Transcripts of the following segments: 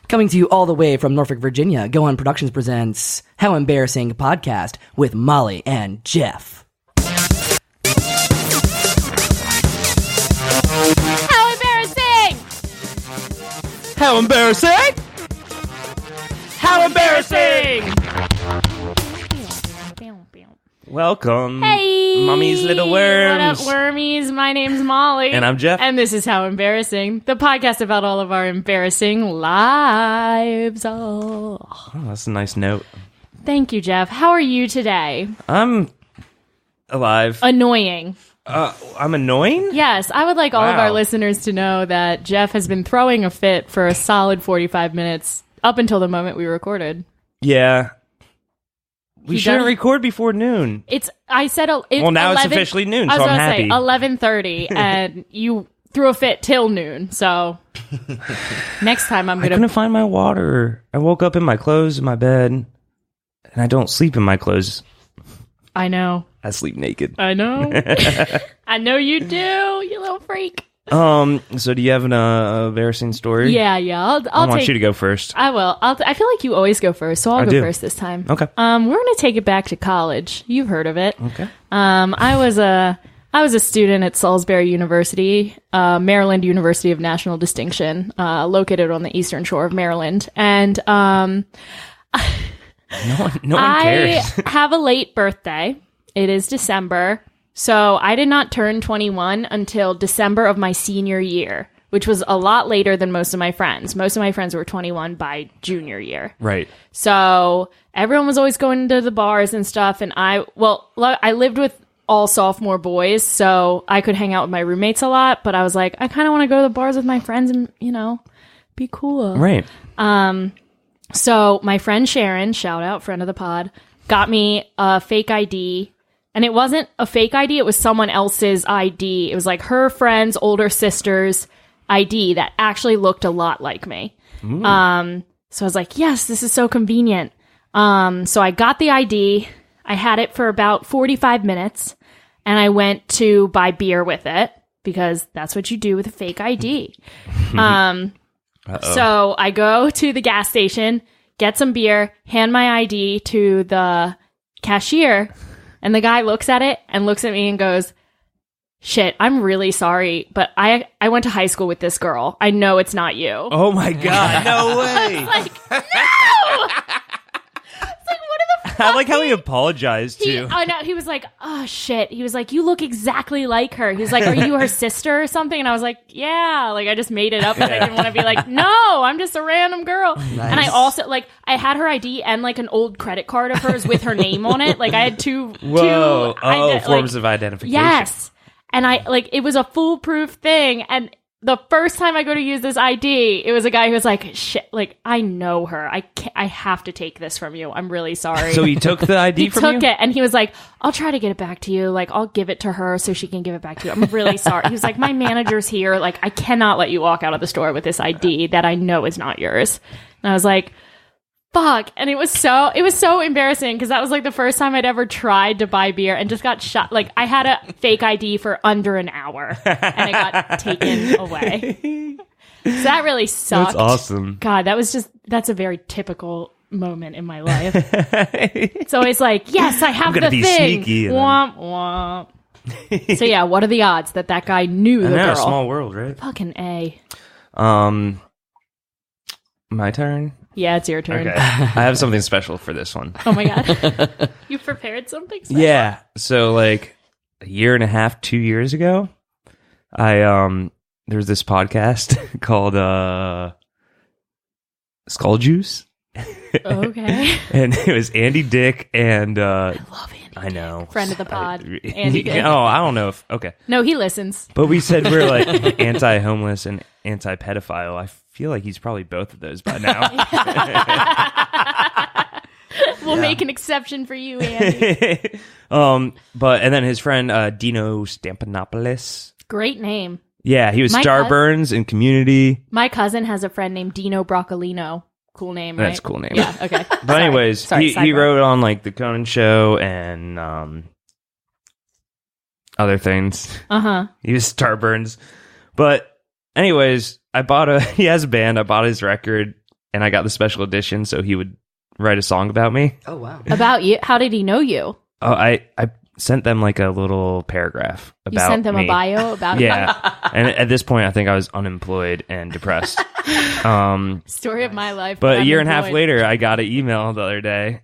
Coming to you all the way from Norfolk, Virginia, Go On Productions presents How Embarrassing Podcast with Molly and Jeff. How embarrassing! How embarrassing! How embarrassing! Welcome, Hey! Mommy's Little Worms. What up, wormies? My name's Molly. And I'm Jeff. And this is How Embarrassing, the podcast about all of our embarrassing lives. Oh, That's a nice note. thank you, Jeff. How are you today? I'm alive. Annoying. I'm annoying? Yes, I would like all of our Wow. listeners to know that Jeff has been throwing a fit for a solid 45 minutes up until the moment we recorded. Yeah. We He shouldn't does- record before noon. I said it's Well, now 11, it's officially noon, I so was I'm gonna happy. say 11:30, and you threw a fit till noon. So next time I'm I gonna. couldn't find my water. I woke up in my clothes in my bed, and I don't sleep in my clothes. I know. I sleep naked. I know. I know you do, you little freak. So do you have an embarrassing story? Yeah. I I'll want take. you to go first. I will. I feel like you always go first, so I'll I go do. first this time. Okay. We're gonna take it back to college. You've heard of it. Okay. I was a student at Salisbury University, Maryland University of National Distinction, located on the eastern shore of Maryland, and No one I cares. have a late birthday. It is December. So I did not turn 21 until December of my senior year, which was a lot later than most of my friends. Most of my friends were 21 by junior year. Right. So everyone was always going to the bars and stuff. And I lived with all sophomore boys, so I could hang out with my roommates a lot. But I was like, I kind of want to go to the bars with my friends and, be cool. Right. So my friend Sharon, shout out, friend of the pod, got me a fake ID. And it wasn't a fake ID, it was someone else's ID. It was like her friend's older sister's ID that actually looked a lot like me. So I was like, yes, this is so convenient. So I got the ID. I had it for about 45 minutes. And I went to buy beer with it because that's what you do with a fake ID. So I go to the gas station, get some beer, hand my ID to the cashier, and the guy looks at it and looks at me and goes, shit, I'm really sorry, but I went to high school with this girl. I know it's not you. Oh my God! No way! Like, no! It's like, what the fuck? I like how he apologized too. He was like, oh shit. He was like, you look exactly like her. He was like, are you her sister or something? And I was like, yeah. Like, I just made it up because I didn't want to be like, no, I'm just a random girl. Nice. And I also, I had her ID and like an old credit card of hers with her name on it. Like, I had two forms of identification. Yes. And it was a foolproof thing. And the first time I go to use this ID, it was a guy who was like, shit, like, I know her. I have to take this from you. I'm really sorry. So he took the ID from you? He took it, and he was like, I'll try to get it back to you. Like, I'll give it to her so she can give it back to you. I'm really sorry. He was like, my manager's here. Like, I cannot let you walk out of the store with this ID that I know is not yours. And I was like, fuck. And it was so embarrassing because that was like the first time I'd ever tried to buy beer and just got shot. Like, I had a fake ID for under an hour and it got taken away. So that really sucked. That's awesome. God, that's a very typical moment in my life. It's always like, yes, I have the be thing. Sneaky Womp womp. So yeah, what are the odds that guy knew the girl? A small world, right? Fucking A. My turn? Yeah, it's your turn. Okay. I have something special for this one. Oh my God. You prepared something special? Yeah. So like a year and a half, 2 years ago, there's this podcast called Skull Juice. Okay. And it was Andy Dick and I love Andy. I know. Friend of the pod. Andy Dick. Oh, I don't know if okay. No, he listens. But we said we're like anti-homeless and anti-pedophile. I feel like he's probably both of those by now. We'll make an exception for you, Andy. And then his friend Dino Stampanopoulos. Great name. Yeah, he was Starburns in Community. My cousin has a friend named Dino Broccolino. Cool name, right? That's a cool name. Yeah, okay. But anyways, he wrote on like the Conan Show and other things. He was Starburns. But anyways, he has a band. I bought his record. and I got the special edition, so he would write a song about me. Oh, wow. About you? How did he know you? Oh, I sent them like a little paragraph about You sent them me. a bio about you? Yeah. And at this point, I think I was unemployed and depressed. Story of my life. But a year and a half unemployed. later, I got an email the other day.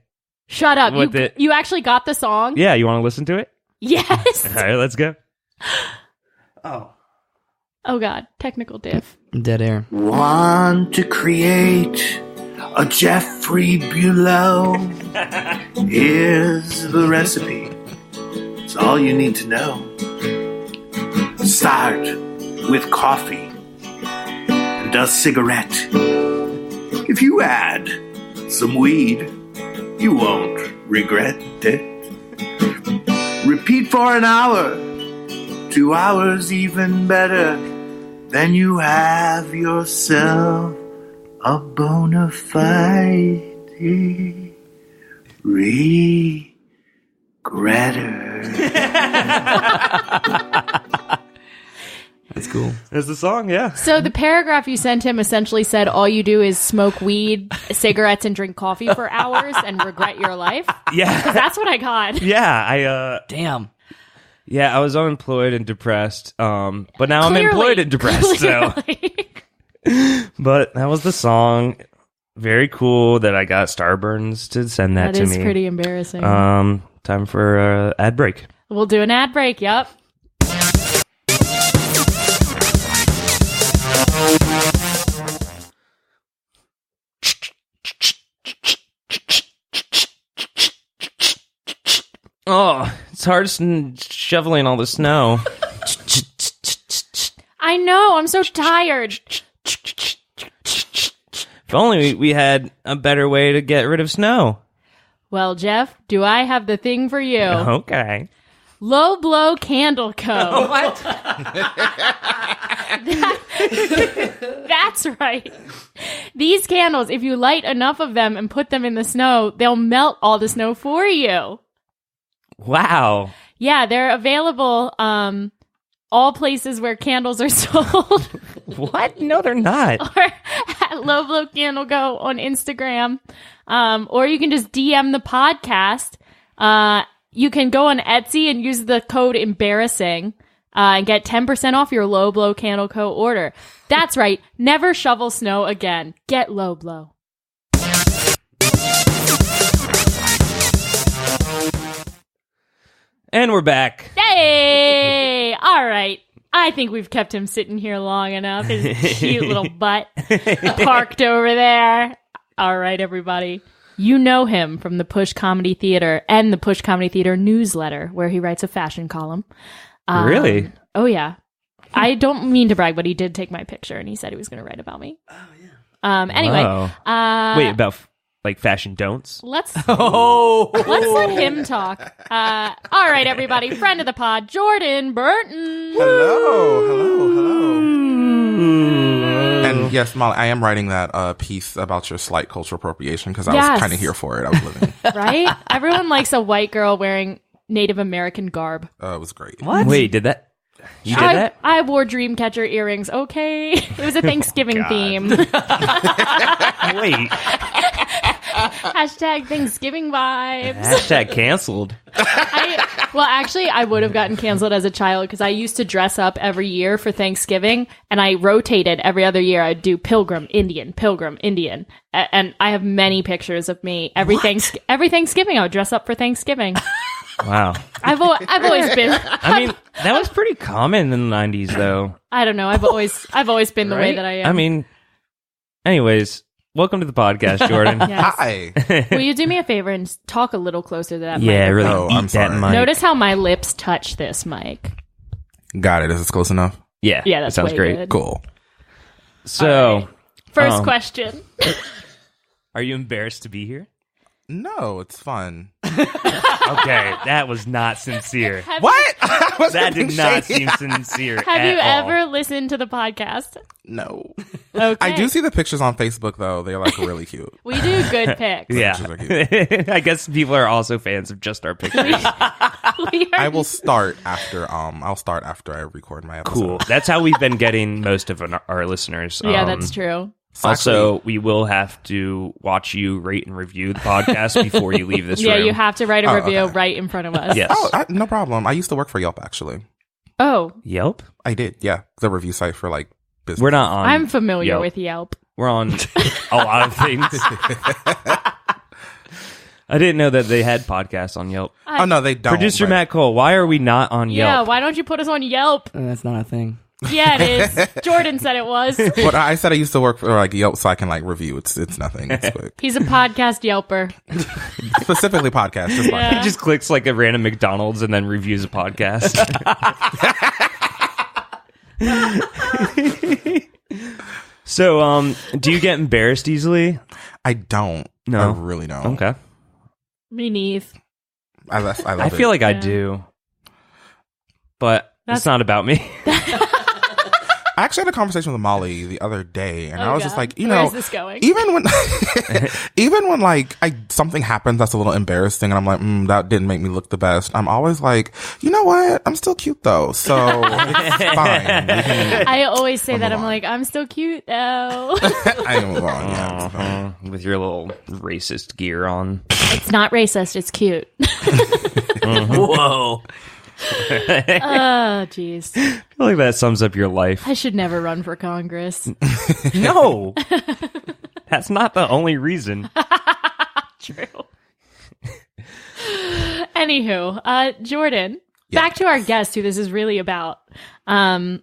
Shut up. With You actually got the song? Yeah, you want to listen to it? Yes. All right, let's go. Oh, God. Technical diff. Dead air. Want to create a Jeffrey Beaulieu? Here's the recipe. It's all you need to know. Start with coffee and a cigarette. If you add some weed, you won't regret it. Repeat for an hour, 2 hours even better. Then you have yourself a bona fide regretter. That's cool. There's the song, yeah. So the paragraph you sent him essentially said all you do is smoke weed, cigarettes, and drink coffee for hours and regret your life? Yeah. That's what I got. Yeah, Damn. I was unemployed and depressed. But now I'm Clearly. employed and depressed. So, but that was the song. Very cool that I got Starburns to send that That to is me. pretty embarrassing. Time for ad break. We'll do an ad break. Yep. Oh, it's hard shoveling all the snow. I know. I'm so tired. If only we had a better way to get rid of snow. Well, Jeff, do I have the thing for you? Okay. Low Blow Candle Co. What? That's right. These candles, if you light enough of them and put them in the snow, they'll melt all the snow for you. Wow. Yeah, they're available all places where candles are sold. What? No, they're not. Or at Low Blow Candle Co. on Instagram. Or you can just DM the podcast. You can go on Etsy and use the code EMBARRASSING and get 10% off your Low Blow Candle Co. order. That's right. Never shovel snow again. Get Low Blow. And we're back. Hey! All right. I think we've kept him sitting here long enough. His cute little butt parked over there. All right, everybody. You know him from the Push Comedy Theater and the Push Comedy Theater newsletter, where he writes a fashion column. Really? Oh, yeah. I don't mean to brag, but he did take my picture, and he said he was going to write about me. Oh, yeah. Anyway. Wow. Wait, about like fashion don'ts? Let's Oh. let him talk. All right, everybody. Friend of the pod, Jordan Burton. Hello. And yes, Molly, I am writing that piece about your slight cultural appropriation because I Yes. was kind of here for it. I was living. Right? Everyone likes a white girl wearing Native American garb. It was great. What? Wait, did that? You did that? I wore Dreamcatcher earrings. Okay. It was a Thanksgiving theme. Wait. Hashtag Thanksgiving vibes. Hashtag canceled. Actually, I would have gotten canceled as a child because I used to dress up every year for Thanksgiving, and I rotated every other year. I'd do Pilgrim, Indian, and I have many pictures of me every Thanksgiving. I would dress up for Thanksgiving. Wow. I've always been. I mean, that was pretty common in the 90s, though. I don't know. I've always been the way Right? that I am. I mean, anyways, welcome to the podcast, Jordan. Yes. Hi. Will you do me a favor and talk a little closer to that Yeah, mic? really Oh, eat I'm that sorry. mic. Notice how my lips touch this mic. Got it. Is this close enough? Yeah, Yeah, that's that sounds way great. good. Cool. So, All right. First question. are you embarrassed to be here? No, it's fun. Okay, that was not sincere. What? I wasn't That being did not shady. seem sincere. Have at you all. ever listened to the podcast? No. Okay. I do see the pictures on Facebook though. They're like really cute. We do good picks. Yeah. Pictures are I guess people are also fans of just our pictures. We are, I will start after. I'll start after I record my episode. Cool. That's how we've been getting most of our listeners. Yeah, that's true. So Also, we will have to watch you rate and review the podcast before you leave this room. You have to write a review right in front of us. Yes. no problem. I used to work for Yelp, actually. Oh, Yelp? I did, yeah. The review site for, like, business. We're not on I'm familiar Yelp. with Yelp. We're on a lot of things. I didn't know that they had podcasts on Yelp. Oh, no, they don't. Producer but- Matt Cole, why are we not on Yeah, Yelp? why don't you put us on Yelp? That's not a thing. Yeah, it is. Jordan said it was. But I said I used to work for, like, Yelp so I can, like, review. It's nothing. It's quick. He's a podcast Yelper. Specifically podcast. Just Yeah. He just clicks like a random McDonald's and then reviews a podcast. So, do you get embarrassed easily? I don't. No. I really don't. Okay. Me neither. I love I feel like I Yeah. do. But That's- it's not about me. I actually had a conversation with Molly the other day, and Oh, I was just God. like, you Where know, is this going? even when like something happens that's a little embarrassing, and I'm like, that didn't make me look the best. I'm always like, you know what? I'm still cute though, so it's fine. We can- I always say that. move I'm on. like, I'm still cute though. I move on. Yeah, it's fine. With your little racist gear on. It's not racist. It's cute. Whoa. Oh, jeez. I feel like that sums up your life. I should never run for Congress. No. That's not the only reason. True. Anywho, Jordan, back to our guest who this is really about. Do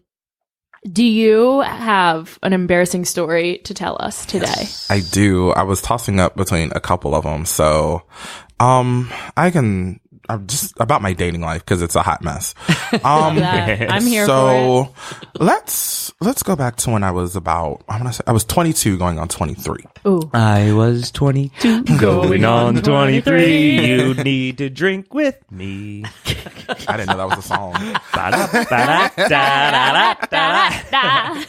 you have an embarrassing story to tell us today? I do. I was tossing up between a couple of them, so I'm just about my dating life because it's a hot mess. That. I'm here for So let's go back to when I was I was 22 going on 23. it. Ooh. I was 22 going on 23. You need to drink with me. I didn't know that was a song. Ba-da-ba-da-da-da-da-da.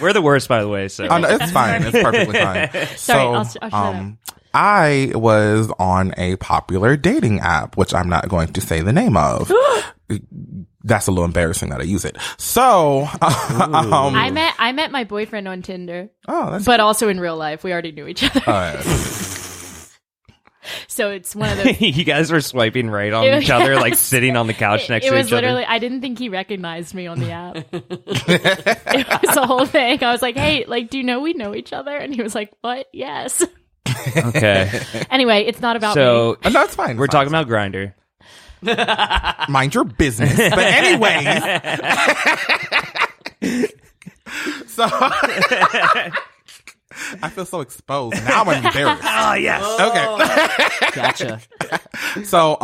We're the worst, by the way. So Oh, no, it's fine. It's perfectly fine. Sorry, I'll shut up. I was on a popular dating app, which I'm not going to say the name of. That's a little embarrassing that I use it. So, I met my boyfriend on Tinder, that's but also in real life. We already knew each other. So it's one of those. you guys were swiping right on each other, like sitting on the couch next It to was each other. literally, I didn't think he recognized me on the app. It was the whole thing. I was like, hey, like, do you know we know each other? And he was like, what? Yes. Okay. Anyway, it's not about me. So no, it's fine. we're talking about Grindr. Mind your business. But anyways, so I feel so exposed. Now I'm embarrassed. Oh, yes. Okay. Gotcha. So,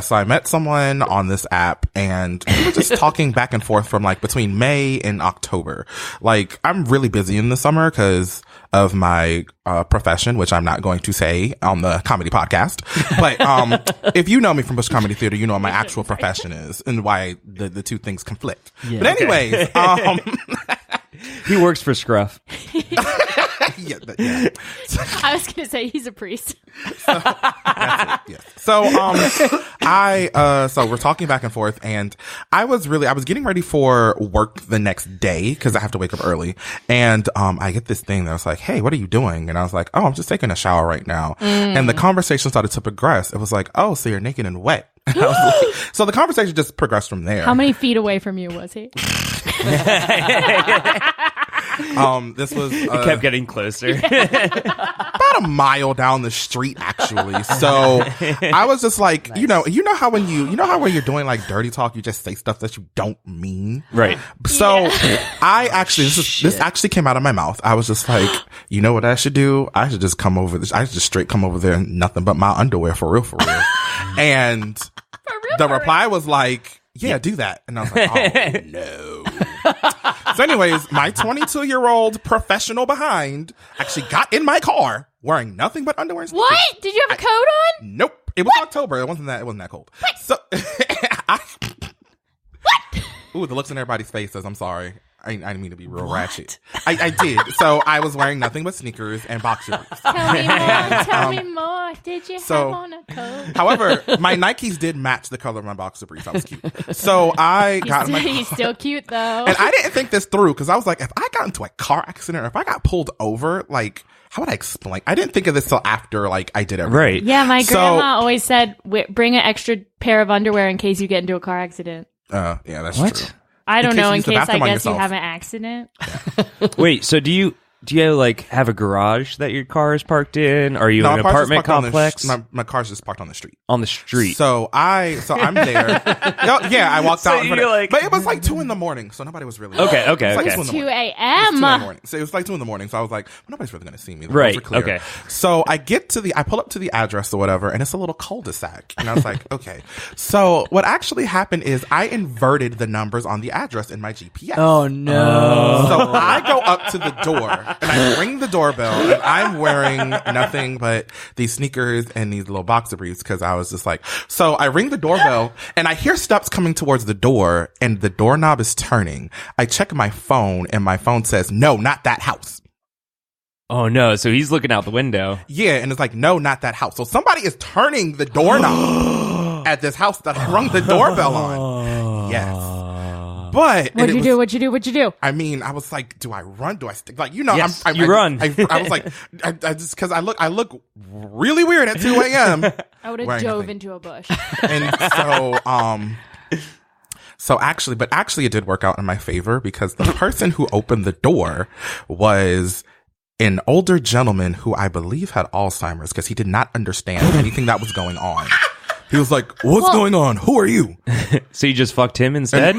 so I met someone on this app and we were just talking back and forth from like between May and October. Like, I'm really busy in the summer because of my profession, which I'm not going to say on the comedy podcast. But if you know me from Bush Comedy Theater, you know what my actual profession is and why the two things conflict. Yeah. But anyways, He works for Scruff. yeah. I was going to say he's a priest. Yes. So, so we're talking back and forth and I was getting ready for work the next day because I have to wake up early. And, I get this thing that was like, hey, what are you doing? And I was like, oh, I'm just taking a shower right now. And the conversation started to progress. It was like, oh, so you're naked and wet. And I was like, so the conversation just progressed from there. How many feet away from you was he? This was, It kept getting closer. about a mile down the street actually. So I was just like, Nice. you know how when you're doing like dirty talk, you just say stuff that you don't mean. Right. So I actually, this actually came out of my mouth. I was just like, you know what I should do? I should just come over this. I should just straight come over there and nothing but my underwear for real. And the reply was like, yeah, do that. And I was like, oh no. So anyways, my 22-year-old professional behind actually got in my car wearing nothing but underwear and sneakers. What? Did you have a coat on? Nope. It was October. It wasn't that cold. What? So, Ooh, the looks in everybody's faces. I'm sorry. I didn't mean to be real ratchet. I did. So I was wearing nothing but sneakers and boxer briefs. Tell me more. Tell me more. Did you So- have on a coat? However, my Nikes did match the color of my boxer briefs. I was cute. So I got in my He's still cute though. and I didn't think this through because I was like, if I got into a car accident or if I got pulled over, like, how would I explain? I didn't think of this till after, like, I did everything. Right. Yeah, my So- grandma always said, bring an extra pair of underwear in case you get into a car accident. Yeah, that's What? true. I don't case know, you in use the case I bathroom on guess you yourself. have an accident. Wait, so do you like have a garage that your car is parked in? Are you in my an car's just apartment parked on the complex? my car's just parked on the street. On the street. So I'm there. Yeah, I walked So out. you're like- but it was like 2 a.m, so nobody was really. Okay, It was like okay. 2 in the 2 morning. It was 2 a.m. in the morning. So it was like 2 a.m. So I was like, well, nobody's really going to see me. The Right, roads are clear. okay. So I pull up to the address or whatever, and it's a little cul-de-sac. And I was like, okay. So what actually happened is I inverted the numbers on the address in my GPS. Oh no. So I go up to the door and I ring the doorbell and I'm wearing nothing but these sneakers and these little boxer briefs because I was just like, so I ring the doorbell and I hear steps coming towards the door and the doorknob is turning. I check my phone and my phone says, no, not that house. Oh no, so he's looking out the window. Yeah, and it's like, no, not that house. So somebody is turning the doorknob at this house that I rung the doorbell on. Yes. But What'd you do? What'd you do? I mean, I was like, do I run? Do I stick? Like, you know, Yes, I run. I was like, I just because I look really weird at 2 a.m. I would have Wearing dove nothing. into a bush. And so actually it did work out in my favor because the person who opened the door was an older gentleman who I believe had Alzheimer's because he did not understand anything that was going on. He was like, what's going on? Who are you? So you just fucked him instead?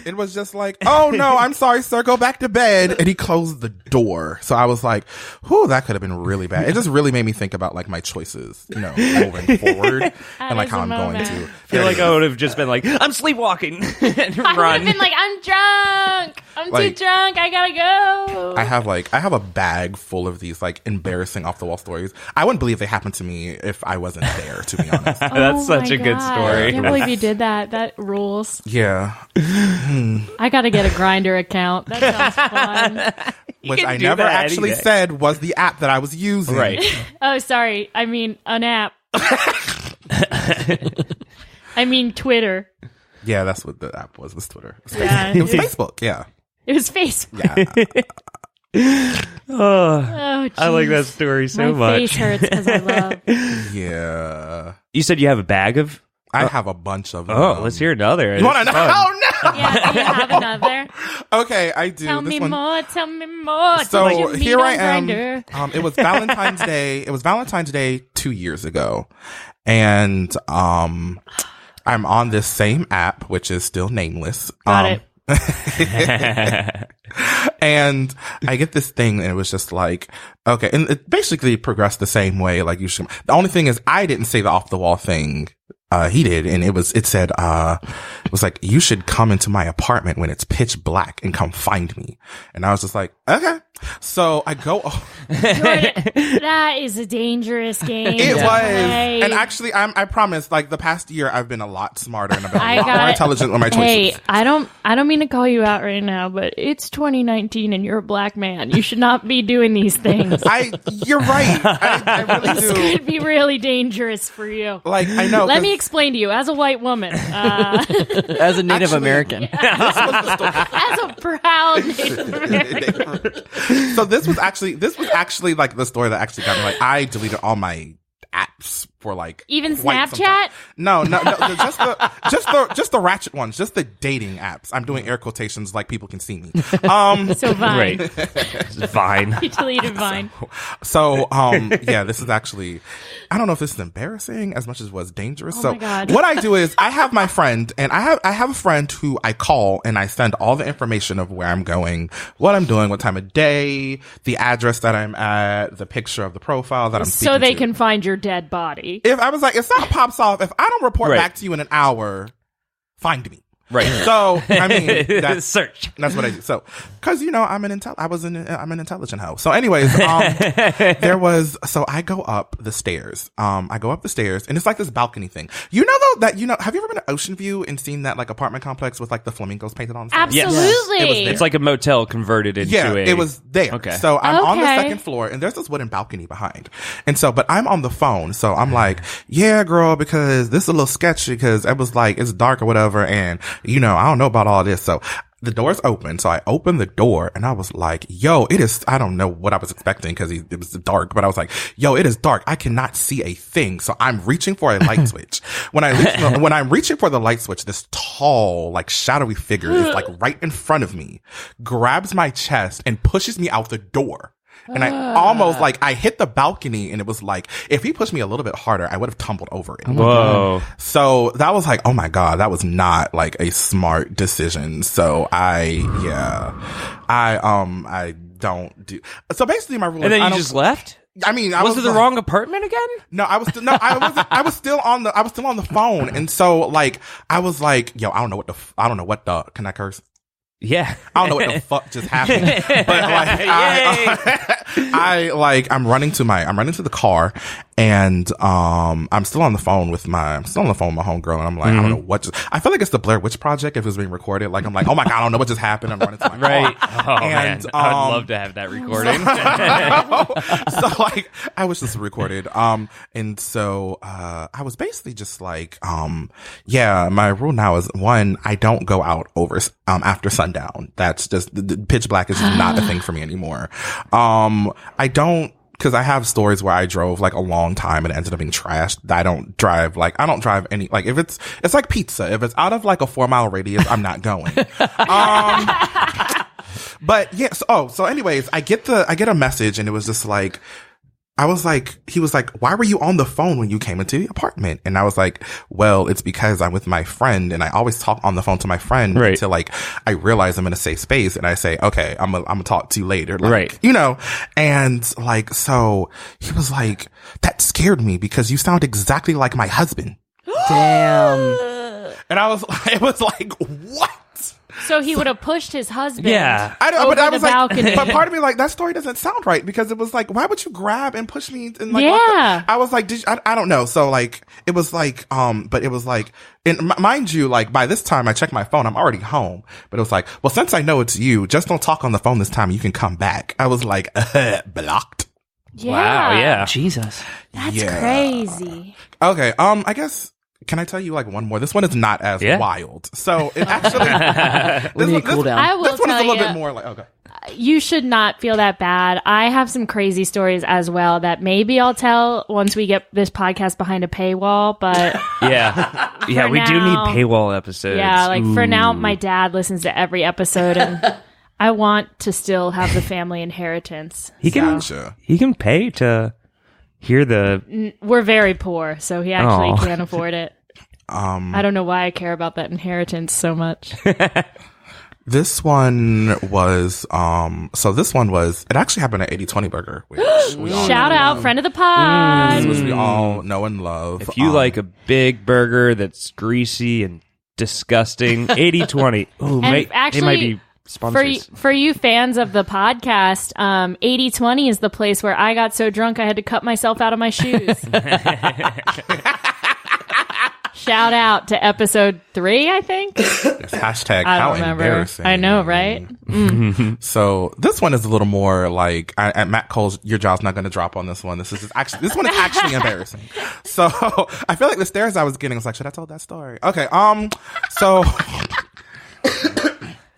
It was just like, oh no, I'm sorry, sir, go back to bed. And he closed the door. So I was like, whew, that could have been really bad. It just really made me think about like my choices, you know, moving forward and like is how a I'm going moment. to. I feel like I would have just been like, I'm sleepwalking and I would have run. been like, I'm drunk. I'm Like- too drunk. I gotta go. I have a bag full of these like embarrassing off the wall stories. I wouldn't believe they happened to me if I wasn't there, to be honest. That's Oh such my a good God. story. I can't believe you did that. That rules. Yeah. I gotta get a Grindr account. That sounds fun. Which can I do never that any actually day. said was the app that I was using. Right. Oh, sorry. I mean, an app. I mean, Twitter. Yeah, that's what the app was Twitter. It was Yeah. Facebook. It was Facebook, yeah. It was Facebook. Yeah. Oh, I like that jeez. story so My much. face hurts because I love. Yeah. You said you have a bag of? I have a bunch of them. Oh, let's hear another. You want to It's know? fun. Oh, no. Yeah, do you have another? Okay, I do. Tell This me one. more. Tell me more. So Did you meet here on I am. Grindr? It was Valentine's Day. It was Valentine's Day 2 years ago, and I'm on this same app, which is still nameless. Got it. And I get this thing, and it was just like, okay, and it basically progressed the same way. Like you should. The only thing is, I didn't say the off the wall thing. He did, and it said, it was like, you should come into my apartment when it's pitch black and come find me. And I was just like, okay. So I go. Jordan, that is a dangerous game. It to was, play. and actually, I promise. Like the past year, I've been a lot smarter and I've been a I lot got more it. intelligent with my choices. Hey, I don't mean to call you out right now, but it's 2019 and you're a black man. You should not be doing these things. You're right. I really This do. could be really dangerous for you. Like I know. Let 'cause me explain to you, as a white woman, As a Native Actually- American. this was the story. as a proud Native American. So this was actually like the story that actually got me. Like I deleted all my apps for like Even quite some Snapchat? time. No, just the ratchet ones, just the dating apps. I'm doing air quotations like people can see me. So Vine. Right. It's Vine. You deleted Vine. So yeah, this is actually, I don't know if this is embarrassing as much as it was dangerous. Oh So my God. what I do is I have my friend, and I have a friend who I call and I send all the information of where I'm going, what I'm doing, what time of day, the address that I'm at, the picture of the profile that I'm speaking So they to. can find your dead body. If I was like, if something pops off, if I don't report Right. back to you in an hour, find me. Right. So, I mean, that's Search. That's what I do. So, cause I'm an intelligent hoe. So anyways, so I go up the stairs. And it's like this balcony thing. You know, though, that, have you ever been to Ocean View and seen that like apartment complex with like the flamingos painted on the side? Absolutely. Yes. It was there. It's like a motel converted into it was there. Okay. So I'm on the second floor and there's this wooden balcony behind. And so, but I'm on the phone. So I'm like, yeah, girl, because this is a little sketchy because it was like, it's dark or whatever. And, I don't know about all this. So the door's open. So I opened the door and I was like, yo, it is, I don't know what I was expecting because it was dark, but I was like, yo, it is dark. I cannot see a thing. So I'm reaching for a light switch. When I'm reaching for the light switch, this tall, like shadowy figure is like right in front of me, grabs my chest and pushes me out the door. And I almost I hit the balcony and it was like, if he pushed me a little bit harder, I would have tumbled over it. Whoa. So that was like, oh my God, that was not like a smart decision. So I don't do, so basically my rule And is then you just left? I mean, was it the wrong apartment again? No, I was still on the phone. And so like, I was like, yo, I don't know what the, can I curse? Yeah. I don't know what the fuck just happened, but like, I'm running to the car and, I'm still on the phone with my homegirl and I'm like, I don't know what I feel like it's the Blair Witch Project if it was being recorded. Like, I'm like, oh my God, I don't know what just happened. I'm running to my right. car. Oh man, I'd love to have that recording. So like, I wish this was recorded. And so, I was basically just like, my rule now is one, I don't go out after sundown. That's just the pitch black is just not a thing for me anymore. I don't, because I have stories where I drove like a long time and it ended up being trashed. I don't drive any, like if it's like pizza. If it's out of like a 4-mile radius, I'm not going. But yeah, so anyways, I get a message and it was just like, he was like, why were you on the phone when you came into the apartment? And I was like, well, it's because I'm with my friend and I always talk on the phone to my friend until like I realize I'm in a safe space and I say, okay, I'm gonna talk to you later. Like, and like, so he was like, that scared me because you sound exactly like my husband. Damn. And it was like, what? So he would have pushed his husband. Yeah, but I was balcony. But part of me like that story doesn't sound right because it was like, why would you grab and push me? And like, I was like, I don't know. So like, it was like, but it was like, and mind you, like by this time I checked my phone, I'm already home. But it was like, well, since I know it's you, just don't talk on the phone this time. You can come back. I was like, blocked. Yeah. Wow. Yeah. Jesus. That's crazy. Okay. I guess. Can I tell you like one more? This one is not as wild. So it actually, We need to cool down. I will this one is a tell little you, bit more like, okay. You should not feel that bad. I have some crazy stories as well that maybe I'll tell once we get this podcast behind a paywall, but yeah, we do need paywall episodes. Yeah, like for now, my dad listens to every episode and I want to still have the family inheritance. He can pay to hear the. We're very poor, so he actually can't afford it. I don't know why I care about that inheritance so much. This one was, it actually happened at 80/20 Burger, which we all Shout out, friend of the pod. which we all know and love. If you like a big burger that's greasy and disgusting, 80/20. Oh, actually, they might be sponsors. For you fans of the podcast, 80/20 is the place where I got so drunk I had to cut myself out of my shoes. Shout out to episode 3, I think. Hashtag I how don't remember. embarrassing. I know, right? So this one is a little more like at Matt Cole's your jaw's not going to drop on this one. This one is actually embarrassing. So I feel like the stares I was getting was like, should I tell that story? Okay. So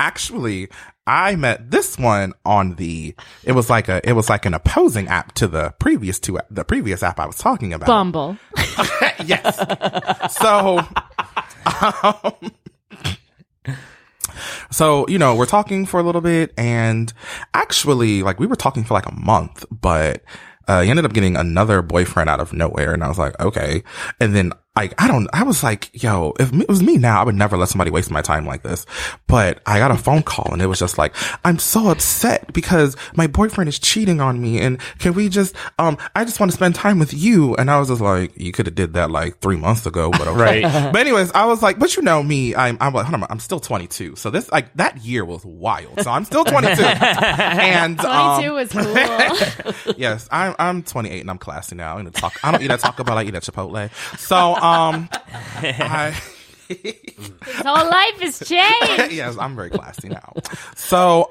actually I met this one on it was like an opposing app to the previous app I was talking about. Bumble. Yes. So, so, we're talking for a little bit and actually like we were talking for like a month, but he ended up getting another boyfriend out of nowhere. And I was like, okay. And then I was like, yo, if it was me now, I would never let somebody waste my time like this. But I got a phone call and it was just like, I'm so upset because my boyfriend is cheating on me. And can we just, I just want to spend time with you. And I was just like, you could have did that like 3 months ago, but okay. Right. But anyways, I was like, but you know me, I'm like, hold on, I'm still 22. So this, like, that year was wild. So I'm still 22. And, 22 was cool. yes, I'm 28 and I'm classy now. I don't eat at Taco Bell, I eat at Chipotle. So, His whole life has changed. yes, I'm very classy now. So,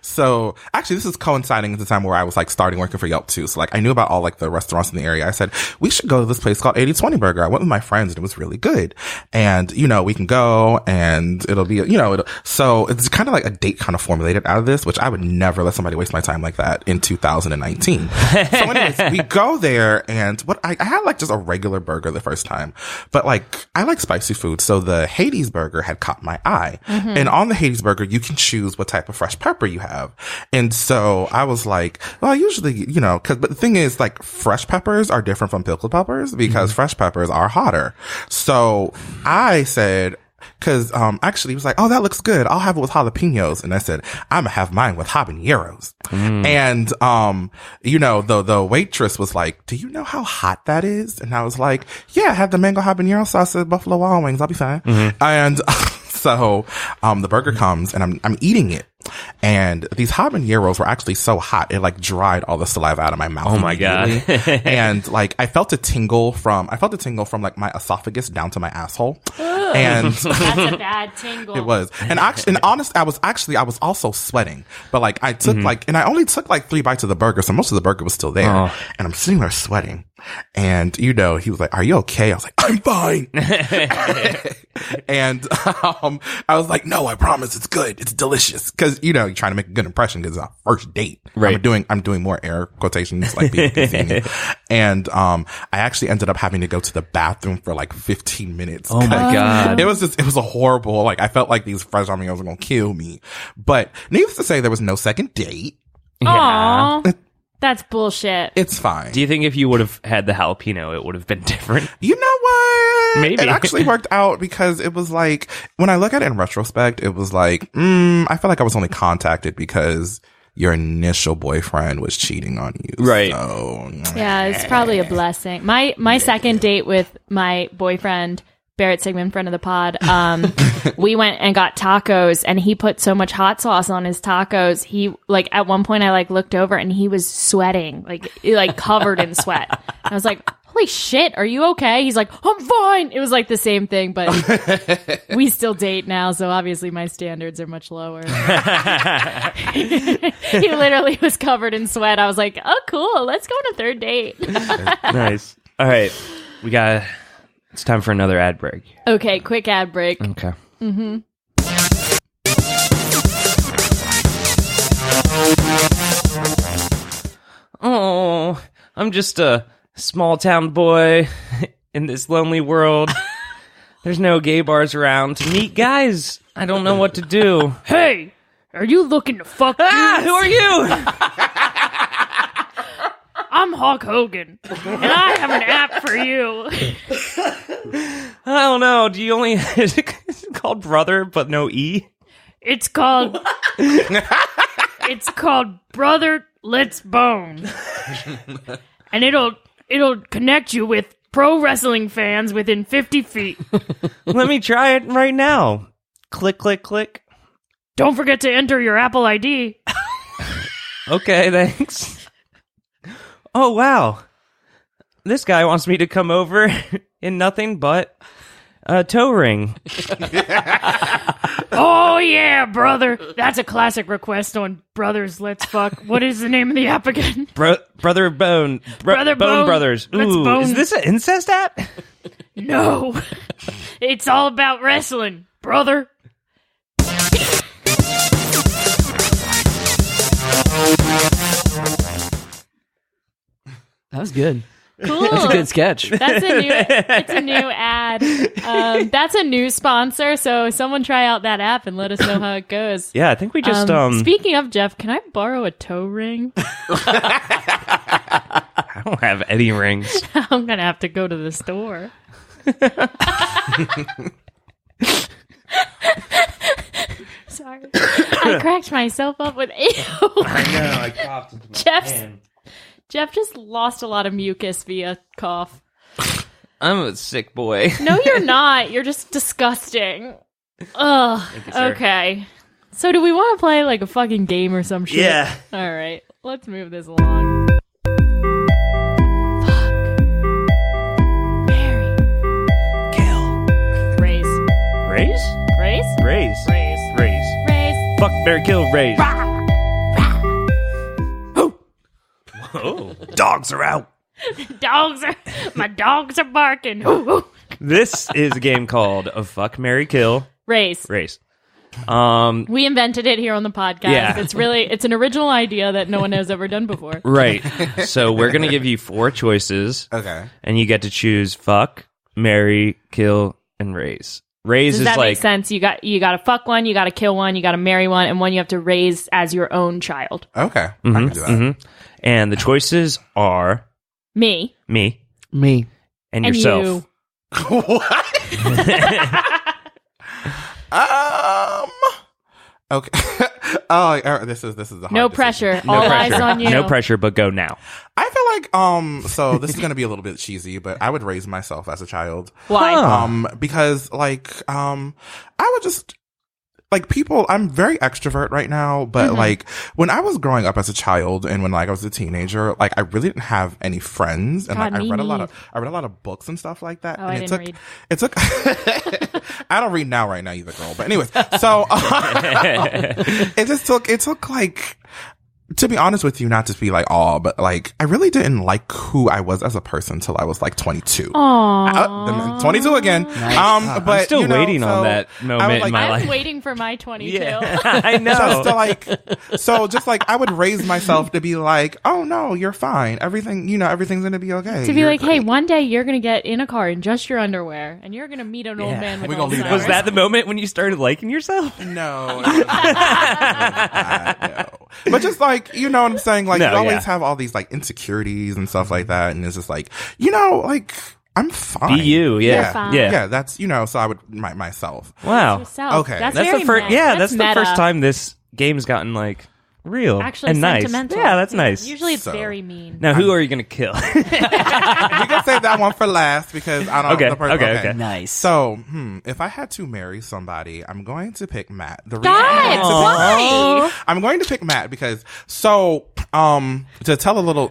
so actually this is coinciding at the time where I was like starting working for Yelp too. So like I knew about all like the restaurants in the area. I said, we should go to this place called 80/20 Burger. I went with my friends and it was really good. And, you know, we can go and it'll be, you know, so it's kind of like a date kind of formulated out of this, which I would never let somebody waste my time like that in 2019. So anyways, we go there and I had like just a regular burger the first time, but like I like spicy food. So the Hades burger had caught my eye. And on the Hades burger, you can choose what type of fresh pepper you have. And so I was like, well, usually, you know, but the thing is like fresh peppers are different from pickled peppers because fresh peppers are hotter. So I said, cause, actually he was like, oh, that looks good. I'll have it with jalapenos. And I said, I'm gonna have mine with habaneros. And, you know, the waitress was like, do you know how hot that is? And I was like, yeah, I have the mango habanero sauce at Buffalo Wild Wings. I'll be fine. And, so, the burger comes and I'm eating it. And these habaneros were actually so hot, it like dried all the saliva out of my mouth. Oh my God. And like, I felt a tingle from like my esophagus down to my asshole. And That's a bad tingle. it was. And actually, I was also sweating, but like I took and I only took like 3 bites of the burger. So most of the burger was still there. And I'm sitting there sweating. And, you know, he was like, are you okay? I was like, I'm fine. And, I was like, no, I promise it's good. It's delicious. Cause, you know, you're trying to make a good impression because it's our first date. Right. I'm doing more air quotations like people can see me. And, I actually ended up having to go to the bathroom for like 15 minutes. Oh my God. It was a horrible, like, I felt like these fresh habaneros were going to kill me. But needless to say, there was no second date. Aw. That's bullshit. It's fine. Do you think if you would have had the jalapeno, it would have been different? You know what? Maybe. It actually worked out because it was like, when I look at it in retrospect, it was like, I feel like I was only contacted because your initial boyfriend was cheating on you. Right. So, Yeah, it's probably a blessing. My second date with my boyfriend, Barrett Sigmund, friend of the pod, we went and got tacos and he put so much hot sauce on his tacos. He like at one point I like looked over and he was sweating, like covered in sweat. I was like, holy shit, are you okay? He's like, I'm fine. It was like the same thing, but we still date now, so obviously my standards are much lower. He literally was covered in sweat. I was like, oh cool, let's go on a third date. Nice. All right. It's time for another ad break. Okay, quick ad break. Okay. Oh, I'm just a small town boy in this lonely world. There's no gay bars around to meet guys. I don't know what to do. Hey, are you looking to fuck dudes? Who are you? I'm Hulk Hogan, and I have an app for you. I don't know. Do you only... Is it called Brother, but no E? It's called... It's called Brother Let's Bone. And it'll connect you with pro wrestling fans within 50 feet. Let me try it right now. Click, click, click. Don't forget to enter your Apple ID. Okay, thanks. Oh, wow. This guy wants me to come over in nothing but a toe ring. Oh, yeah, brother. That's a classic request on Brothers Let's Fuck. What is the name of the app again? Brother Bone. Brother Bone Brothers. Let's Ooh, Bone. is this an incest app? No. It's all about wrestling, brother. That was good. Cool. That's a good sketch. It's a new ad. That's a new sponsor, so someone try out that app and let us know how it goes. Yeah, I think we just... Speaking of, Jeff, can I borrow a toe ring? don't have any rings. I'm gonna have to go to the store. Sorry, I cracked myself up with ew. I know. I coughed into my hand. Jeff just lost a lot of mucus via cough. I'm a sick boy. No, you're not. You're just disgusting. Ugh. Thank you, sir. Okay. So do we want to play like a fucking game or some shit? Yeah. All right. Let's move this along. Raise. Raise? Raise? Raise. Raise. Raise. Raise. Fuck, marry, kill, raise. Oh, dogs are out. My dogs are barking. Ooh, ooh. This is a game called a Fuck, Marry, Kill, Raise. Raise. We invented it here on the podcast. Yeah. It's an original idea that no one has ever done before. Right. So we're going to give you 4 choices. Okay. And you get to choose fuck, marry, kill, and raise. Raise Does is that like make sense? You got to fuck one, you got to kill one, you got to marry one, and one you have to raise as your own child. Okay. I can do that. And the choices are Me. me Me. and And yourself. you. What? Okay. This is a hard No decision. pressure. No All pressure. eyes on you. No pressure, but go now. I feel like so this is gonna be a little bit cheesy, but I would raise myself as a child. Why? Huh. Because I would just like people. I'm very extrovert right now, but like when I was growing up as a child and when like I was a teenager, like I really didn't have any friends, and God, like me I read a lot of books and stuff like that. Oh, and I didn't read. It took. I don't read now right now either, girl. But anyways, so it took like. To be honest with you, not to be like, but like, I really didn't like who I was as a person till I was like 22. Aww. 22 again. Nice. But I'm still you know, waiting so on that I moment was like, in my I'm life. waiting for my 22. Yeah, I know. just like I would raise myself to be like, oh no, you're fine. Everything's gonna be okay. To be You're like, hey, great. one day you're going to get in a car in just your underwear, and you're going to meet an old man with We're gonna leave Alzheimer's. Was that the moment when you started liking yourself? No. It wasn't that, no. But just like, you know what I'm saying? Like, No, you always yeah. have all these like insecurities and stuff like that. And it's just like, you know, like, I'm fine. Be you, yeah. You're fine. Yeah. Yeah, that's, you know, so I would, myself. Wow. Yourself. Okay. That's That's very the first. meta. Yeah, that's the meta. first time this game's gotten like real Actually and nice. sentimental. Yeah, that's nice. Usually it's So- very mean. Now, who are you gonna kill? We can save that one for last because I don't Okay, the person- okay. Nice. So, if I had to marry somebody, I'm going to pick Matt. The reason God, why? I'm going to pick Matt because to tell a little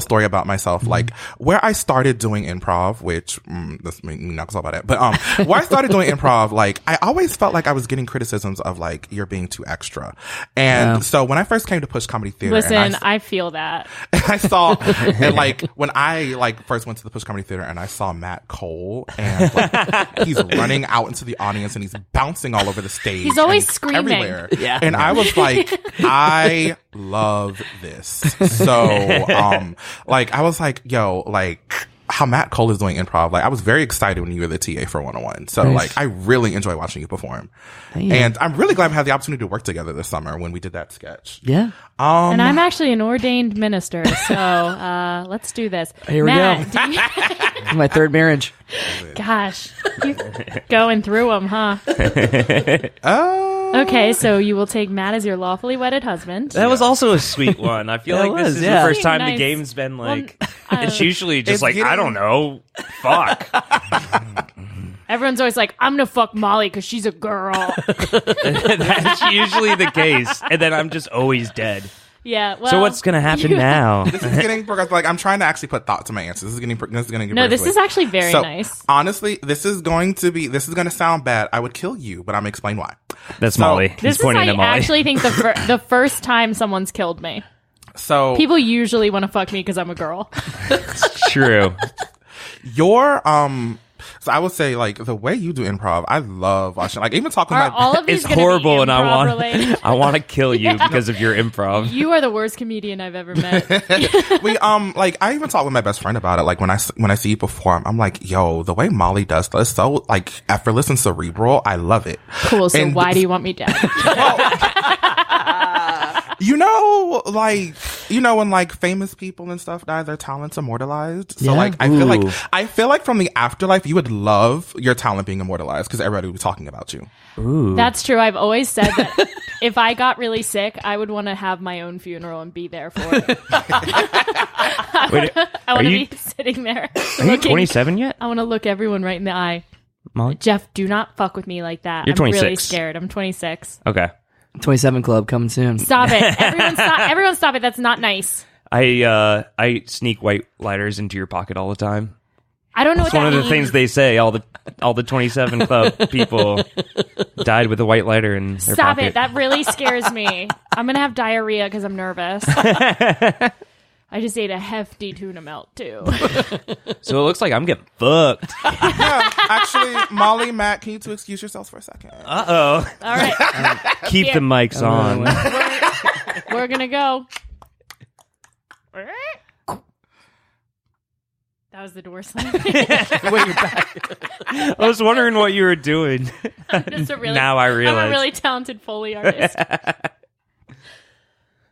story about myself, like where I started doing improv, which let's not talk about that, but where I started doing improv, like I always felt like I was getting criticisms of like you're being too extra, and so when I first came to Push Comedy Theater, Listen, and I feel that. I saw, and like when I like first went to the Push Comedy Theater and I saw Matt Cole and like, he's running out into the audience and he's bouncing all over the stage. He's always and screaming. everywhere. Yeah. And I was like, I love this. So, like I was like, yo, like how Matt Cole is doing improv. Like I was very excited when you were the TA for 101. So Nice. like I really enjoy watching you perform. Thank you. And I'm really glad we had the opportunity to work together this summer when we did that sketch. Yeah. And I'm actually an ordained minister, so let's do this. Here we Matt, go. do you- My third marriage. gosh, you're going through them, huh? Oh. Okay, so you will take Matt as your lawfully wedded husband. That was also a sweet one. I feel It like this was, is yeah. the first time Nice. the game's been like. Well, it's usually just it's like I getting- don't know. Fuck. Everyone's always like, I'm gonna fuck Molly because she's a girl. That's usually the case, and then I'm just always dead. Yeah. Well, So what's gonna happen now? This is getting progressive. Like I'm trying to actually put thought to my answers. This is getting No, this is actually very so, nice. Honestly, this is going to sound bad. I would kill you, but I'm gonna explain why. That's So- Molly. This He's is, pointing I at Molly. actually think the first time someone's killed me. So People usually want to fuck me because I'm a girl. True. your so I would say like the way you do improv, I love watching. Like even talking Are about all of these It's gonna be horrible, and improv related? I want to kill you because of your improv. You are the worst comedian I've ever met. we like I even talked with my best friend about it. Like when I see you perform, I'm like, yo, the way Molly does this, so like effortless and cerebral. I love it. Cool. So And why do you want me dead? You know, like you know, when like famous people and stuff die, their talent's immortalized. So Yeah. like, I feel like from the afterlife, you would love your talent being immortalized because everybody would be talking about you. Ooh. That's true. I've always said that if I got really sick, I would want to have my own funeral and be there for it. Wait, I want to you- be sitting there. Are you 27 yet, I want to look everyone right in the eye. Molly? Jeff, do not fuck with me like that. You're I'm really 26. scared. I'm 26. Okay. 27 Club coming soon. Stop it. Everyone stop it. That's not nice. I sneak white lighters into your pocket all the time. I don't know It's what one that of the means. things they say. All the 27 Club people died with a white lighter in their Stop pocket. it. That really scares me. I'm going to have diarrhea because I'm nervous. I just ate a hefty tuna melt, too. So it looks like I'm getting fucked. Yeah, actually, Molly, Matt, can you two excuse yourselves for a second? Uh-oh. All right. Keep the mics on. We're going to go. That was the door slam. I was wondering what you were doing. Now I realize. I'm a really talented Foley artist.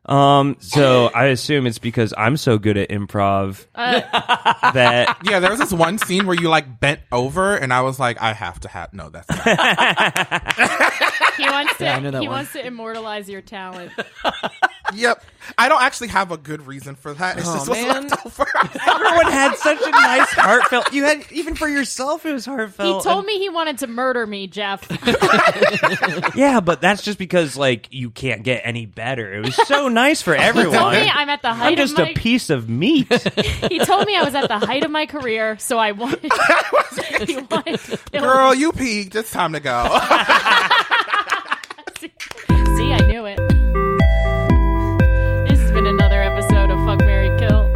So I assume it's because I'm so good at improv that Yeah, there was this one scene where you like bent over, and I was like, I have to have. No, that's not. He wants to. I know that He one. wants to immortalize your talent. Yep. I don't actually have a good reason for that. It's just what's man. left over. everyone had such a nice heartfelt. You had even for yourself, it was He heartfelt. told me he wanted to murder me, Jeff. Yeah, but that's just because like you can't get any better. It was so nice for everyone. He told me I'm at the height I'm just of a my. piece of meat. He told me I was at the height of my career, so I wanted. He wanted to kill Girl, you peaked. It's time to go. me. See, I knew it. This has been another episode of Fuck, Marry, Kill.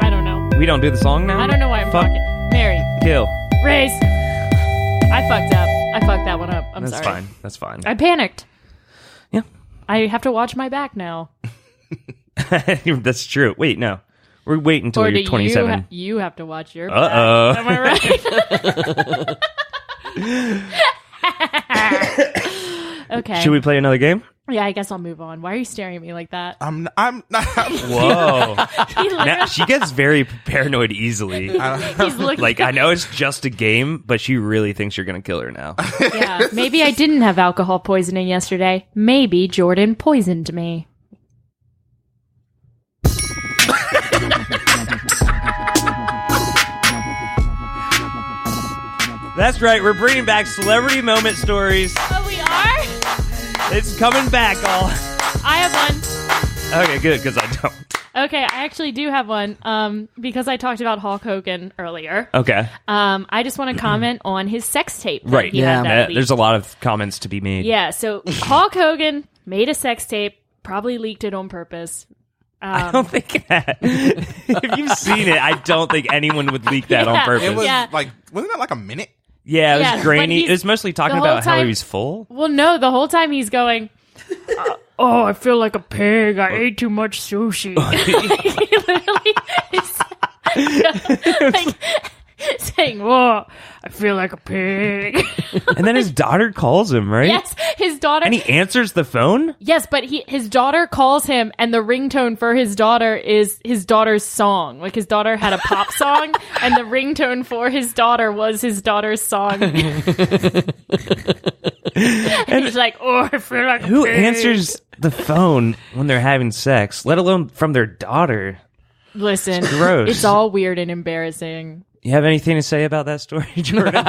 I don't know. We don't do the song now. I don't know why I'm Fuck, talking. Mary, kill. raise. I fucked up. I fucked that one up. I'm That's sorry. fine. That's fine. I panicked. Yeah, I have to watch my back now. that's true. Wait, no, we're waiting until Or do you're 27. you have to watch your Uh-oh. back. Am I right? Okay. Should we play another game? Yeah, I guess I'll move on. Why are you staring at me like that? I'm not. Whoa. He literally, Now, she gets very paranoid easily. he's looking. Like, I know it's just a game, but she really thinks you're going to kill her now. Yeah, maybe I didn't have alcohol poisoning yesterday. Maybe Jordan poisoned me. That's right. We're bringing back celebrity moment stories. Oh, we are? It's coming back, all. I have one. Okay, good, because I don't. Okay, I actually do have one. Because I talked about Hulk Hogan earlier. Okay. I just want to comment on his sex tape. that Right. he had that There's a lot of comments to be made. Yeah, so Hulk Hogan made a sex tape, probably leaked it on purpose. I don't think that. If you've seen it, I don't think anyone would leak that on Yeah. purpose. It was Yeah. like, wasn't that like a minute? Yeah, it was Yeah, but grainy. he's- It was mostly talking the whole about how time- he was full. Well, no, the whole time he's going, oh, I feel like a pig. I ate too much sushi. He literally is like, saying, whoa, I feel like a pig. And then his daughter calls him, right? Yes, his daughter. And he answers the phone? Yes, but his daughter calls him, and the ringtone for his daughter is his daughter's song. Like, his daughter had a pop song, and the ringtone for his daughter was his daughter's song. And he's like, oh, I feel like a Who pig. answers the phone when they're having sex, let alone from their daughter? Listen, gross. it's all weird and embarrassing. You have anything to say about that story, Jordan?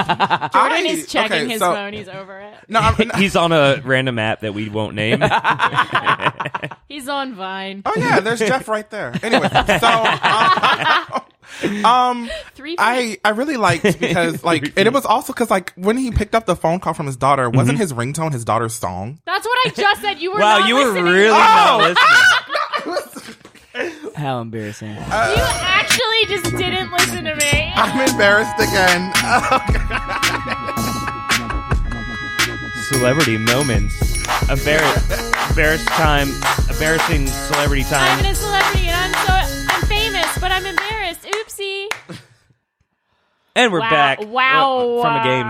Jordan is checking okay, his so- phone. He's over it. No, I'm, He's on a random app that we won't name. He's on Vine. oh yeah, there's Jeff right there. Anyway, so 3 I really liked because like and it was also because like when he picked up the phone call from his daughter, wasn't his ringtone his daughter's song? That's what I just said. You were Wow, not you were listening. really not listening. How embarrassing. You actually just didn't listen to me. I'm embarrassed again. Celebrity moments. Embarrassing celebrity I'm time. a celebrity and I'm famous, but I'm embarrassed. Oopsie. And we're Wow. back. Wow. From a game.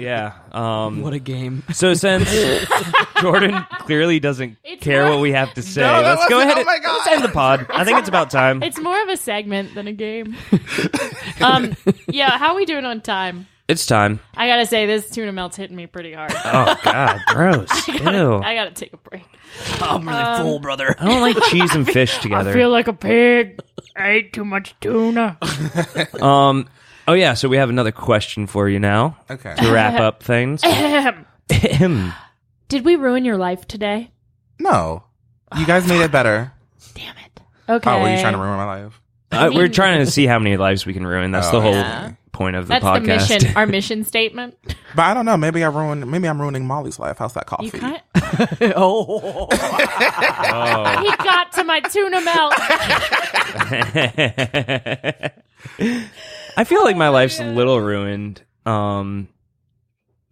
Yeah. What a game. So since Jordan clearly doesn't care what we have to say. No, that Let's go wasn't- ahead. oh my God. Let's end the pod. I think it's about time. It's more of a segment than a game. Yeah, how are we doing on time? It's time. I gotta say, this tuna melt's hitting me pretty hard. Oh God, gross. Ew. I gotta take a break. I'm really full, brother. I don't like cheese and fish together. I feel like a pig. I ate too much tuna. Oh yeah, so we have another question for you now Okay. to wrap up things. Did we ruin your life today? No. You guys made it better. Damn it. Okay. Oh, were you trying to ruin my life? We're trying to see how many lives we can ruin. That's the whole yeah. point of the That's podcast. the mission. Our mission statement. But I don't know. Maybe I'm ruining Molly's life. How's that coffee? You can't. Oh. He got to my tuna melt. I feel like my life's a little ruined.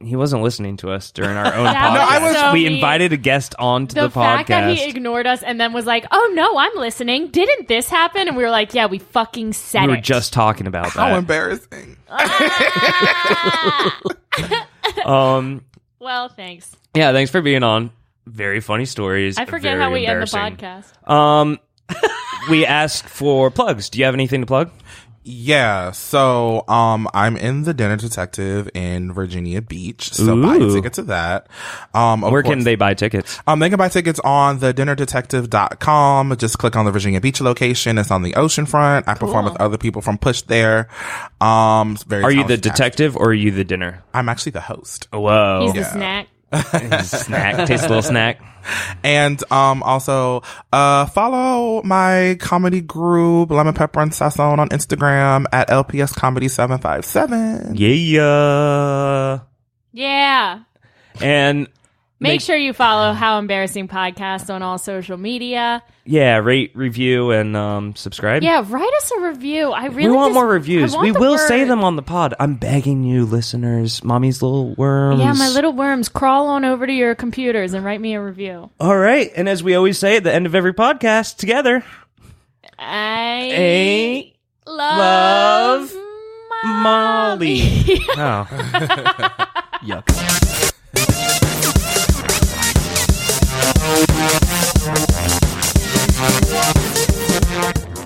He wasn't listening to us during our own podcast. No, I was- so we mean. invited a guest onto the The fact that podcast. he ignored us and then was like, "Oh no, I'm listening. Didn't this happen?" And we were like, "Yeah, we fucking said We it." were just talking about How that. embarrassing. Well, thanks. Yeah, thanks for being on. Very funny stories. I forget very how we end the embarrassing. podcast. We asked for plugs. Do you have anything to plug? Yeah, so I'm in The Dinner Detective in Virginia Beach, so buy a Ooh. ticket to that. Of Where can course. they buy tickets? They can buy tickets on thedinnerdetective.com. Just click on the Virginia Beach location. It's on the oceanfront. I perform with other people from Push there. Very Are you the talented cast. detective or are you the dinner? I'm actually the host. Whoa. He's the snack. Snack. Taste a little snack. And also follow my comedy group Lemon Pepper and Sazon on Instagram at LPS Comedy 757. Yeah. Yeah. And Make sure you follow How Embarrassing Podcast on all social media. yeah, rate, review, and subscribe. Yeah, write us a review. I really We want just- more reviews. I want We the will word. say them on the pod. I'm begging you, listeners. Mommy's little worms. Yeah, my little worms, crawl on over to your computers and write me a review. All right. And as we always say at the end of every podcast, together, I love Molly. Oh. Yuck.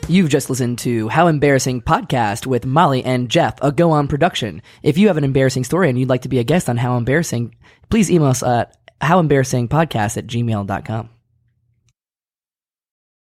You've just listened to How Embarrassing Podcast with Molly and Jeff, a Go On production. If you have an embarrassing story and you'd like to be a guest on How Embarrassing, please email us at howembarrassingpodcast@gmail.com.